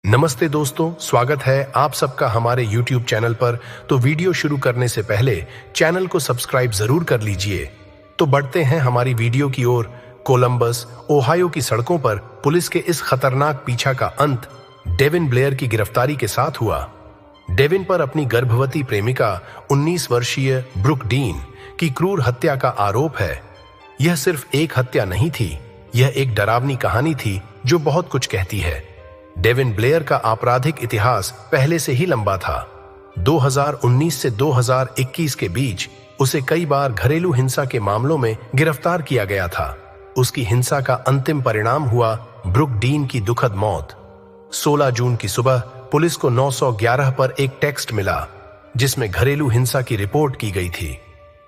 नमस्ते दोस्तों, स्वागत है आप सबका हमारे YouTube चैनल पर। तो वीडियो शुरू करने से पहले चैनल को सब्सक्राइब जरूर कर लीजिए। तो बढ़ते हैं हमारी वीडियो की ओर। कोलंबस, ओहायो की सड़कों पर पुलिस के इस खतरनाक पीछा का अंत डेविन ब्लेयर की गिरफ्तारी के साथ हुआ। डेविन पर अपनी गर्भवती प्रेमिका 19 वर्षीय ब्रुक डीन की क्रूर हत्या का आरोप है। यह सिर्फ एक हत्या नहीं थी, यह एक डरावनी कहानी थी जो बहुत कुछ कहती है। डेविन ब्लेयर का आपराधिक इतिहास पहले से ही लंबा था। 2019 से 2021 के बीच उसे कई बार घरेलू हिंसा के मामलों में गिरफ्तार किया गया था। उसकी हिंसा का अंतिम परिणाम हुआ ब्रुक डीन की दुखद मौत। 16 जून की सुबह पुलिस को 911 पर एक टेक्स्ट मिला जिसमें घरेलू हिंसा की रिपोर्ट की गई थी।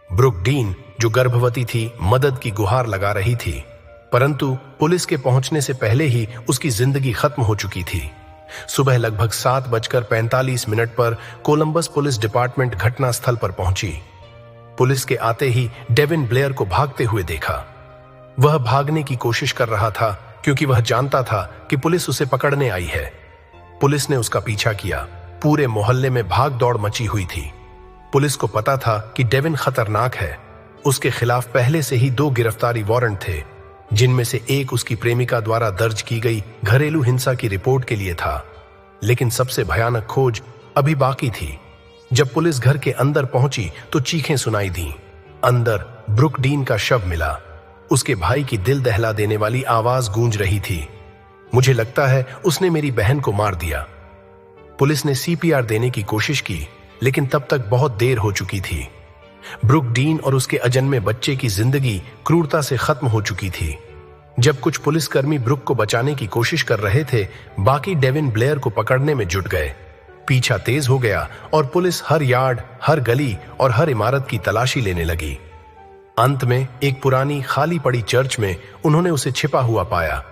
ब्रुक डीन, जो गर्भवती थी, मदद की गुहार लगा रही थी, परंतु पुलिस के पहुंचने से पहले ही उसकी जिंदगी खत्म हो चुकी थी। सुबह लगभग 7:45 पर कोलंबस पुलिस डिपार्टमेंट घटनास्थल पर पहुंची। पुलिस के आते ही डेविन ब्लेयर को भागते हुए देखा। वह भागने की कोशिश कर रहा था क्योंकि वह जानता था कि पुलिस उसे पकड़ने आई है। पुलिस ने उसका पीछा किया। पूरे मोहल्ले में भाग दौड़ मची हुई थी। पुलिस को पता था कि डेविन खतरनाक है। उसके खिलाफ पहले से ही 2 गिरफ्तारी वारंट थे, जिनमें से एक उसकी प्रेमिका द्वारा दर्ज की गई घरेलू हिंसा की रिपोर्ट के लिए था। लेकिन सबसे भयानक खोज अभी बाकी थी। जब पुलिस घर के अंदर पहुंची तो चीखें सुनाई दी। अंदर ब्रुक डीन का शव मिला। उसके भाई की दिल दहला देने वाली आवाज गूंज रही थी, मुझे लगता है उसने मेरी बहन को मार दिया। पुलिस ने CPR देने की कोशिश की, लेकिन तब तक बहुत देर हो चुकी थी। ब्रुक डीन और उसके अजन्मे बच्चे की जिंदगी क्रूरता से खत्म हो चुकी थी। जब कुछ पुलिसकर्मी ब्रुक को बचाने की कोशिश कर रहे थे, बाकी डेविन ब्लेयर को पकड़ने में जुट गए। पीछा तेज हो गया और पुलिस हर यार्ड, हर गली और हर इमारत की तलाशी लेने लगी। अंत में एक पुरानी खाली पड़ी चर्च में उन्होंने उसे छिपा हुआ पाया।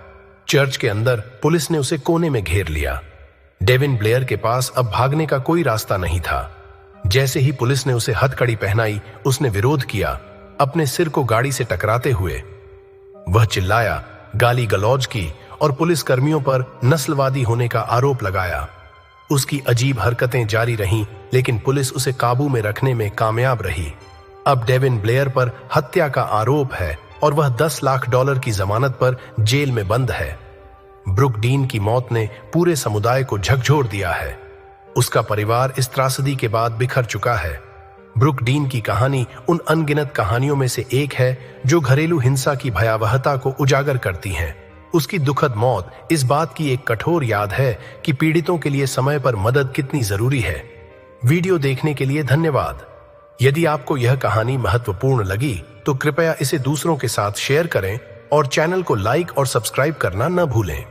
चर्च के अंदर पुलिस ने उसे कोने में घेर लिया। डेविन ब्लेयर के पास अब भागने का कोई रास्ता नहीं था। जैसे ही पुलिस ने उसे हथकड़ी पहनाई, उसने विरोध किया, अपने सिर को गाड़ी से टकराते हुए। वह चिल्लाया, गाली गलौज की और पुलिस कर्मियों पर नस्लवादी होने का आरोप लगाया। उसकी अजीब हरकतें जारी रहीं, लेकिन पुलिस उसे काबू में रखने में कामयाब रही। अब डेविन ब्लेयर पर हत्या का आरोप है और वह $10 लाख की जमानत पर जेल में बंद है। ब्रुक डीन की मौत ने पूरे समुदाय को झकझोर दिया है। उसका परिवार इस त्रासदी के बाद बिखर चुका है। ब्रुक डीन की कहानी उन अनगिनत कहानियों में से एक है जो घरेलू हिंसा की भयावहता को उजागर करती हैं। उसकी दुखद मौत इस बात की एक कठोर याद है कि पीड़ितों के लिए समय पर मदद कितनी जरूरी है। वीडियो देखने के लिए धन्यवाद। यदि आपको यह कहानी महत्वपूर्ण लगी तो कृपया इसे दूसरों के साथ शेयर करें और चैनल को लाइक और सब्सक्राइब करना न भूलें।